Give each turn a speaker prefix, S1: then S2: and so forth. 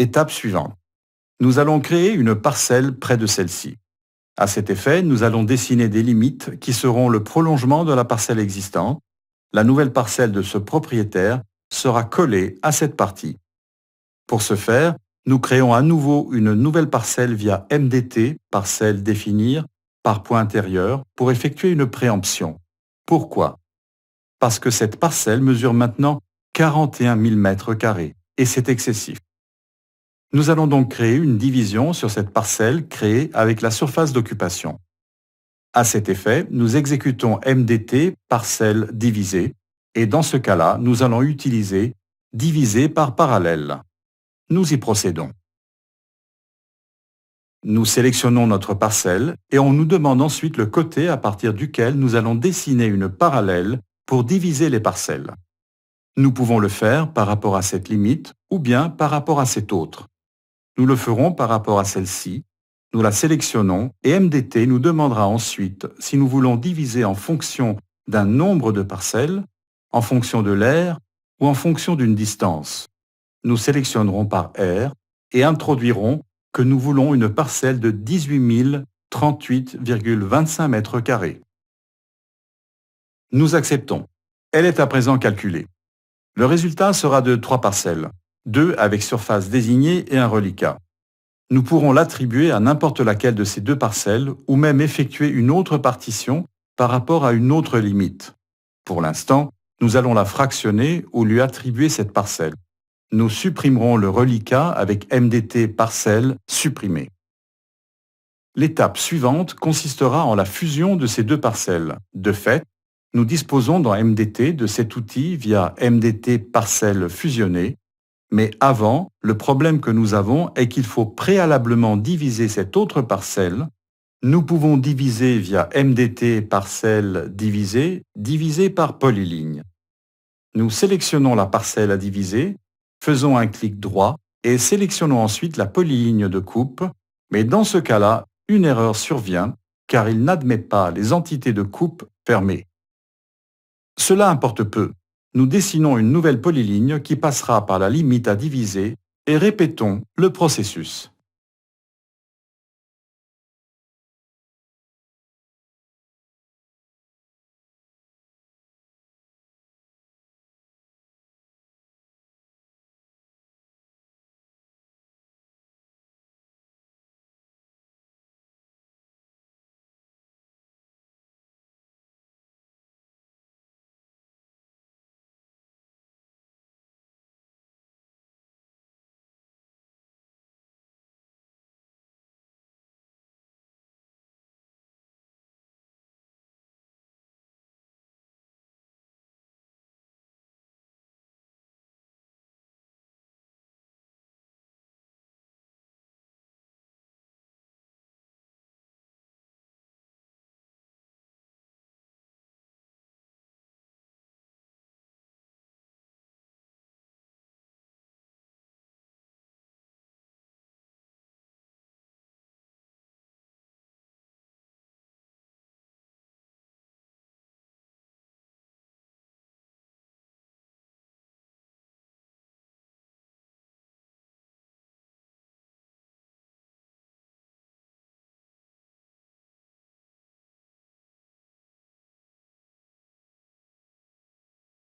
S1: Étape suivante. Nous allons créer une parcelle près de celle-ci. À cet effet, nous allons dessiner des limites qui seront le prolongement de la parcelle existante. La nouvelle parcelle de ce propriétaire sera collée à cette partie. Pour ce faire, nous créons à nouveau une nouvelle parcelle via MDT, parcelle définir, par point intérieur, pour effectuer une préemption. Pourquoi? Parce que cette parcelle mesure maintenant 41 000 m² et c'est excessif. Nous allons donc créer une division sur cette parcelle créée avec la surface d'occupation. À cet effet, nous exécutons MDT parcelle divisée et dans ce cas-là, nous allons utiliser diviser par parallèle. Nous y procédons. Nous sélectionnons notre parcelle et on nous demande ensuite le côté à partir duquel nous allons dessiner une parallèle pour diviser les parcelles. Nous pouvons le faire par rapport à cette limite ou bien par rapport à cette autre. Nous le ferons par rapport à celle-ci. Nous la sélectionnons et MDT nous demandera ensuite si nous voulons diviser en fonction d'un nombre de parcelles, en fonction de l'aire ou en fonction d'une distance. Nous sélectionnerons par aire et introduirons que nous voulons une parcelle de 18 038,25 m². Nous acceptons. Elle est à présent calculée. Le résultat sera de 3 parcelles, 2 avec surface désignée et un reliquat. Nous pourrons l'attribuer à n'importe laquelle de ces 2 parcelles ou même effectuer une autre partition par rapport à une autre limite. Pour l'instant, nous allons la fractionner ou lui attribuer cette parcelle. Nous supprimerons le reliquat avec MDT parcelle supprimée. L'étape suivante consistera en la fusion de ces 2 parcelles. De fait, nous disposons dans MDT de cet outil via MDT parcelle fusionnée, mais avant, le problème que nous avons est qu'il faut préalablement diviser cette autre parcelle. Nous pouvons diviser via MDT parcelle divisée, divisé par polyligne. Nous sélectionnons la parcelle à diviser, faisons un clic droit et sélectionnons ensuite la polyligne de coupe, mais dans ce cas-là, une erreur survient car il n'admet pas les entités de coupe fermées. Cela importe peu. Nous dessinons une nouvelle polyligne qui passera par la limite à diviser et répétons le processus.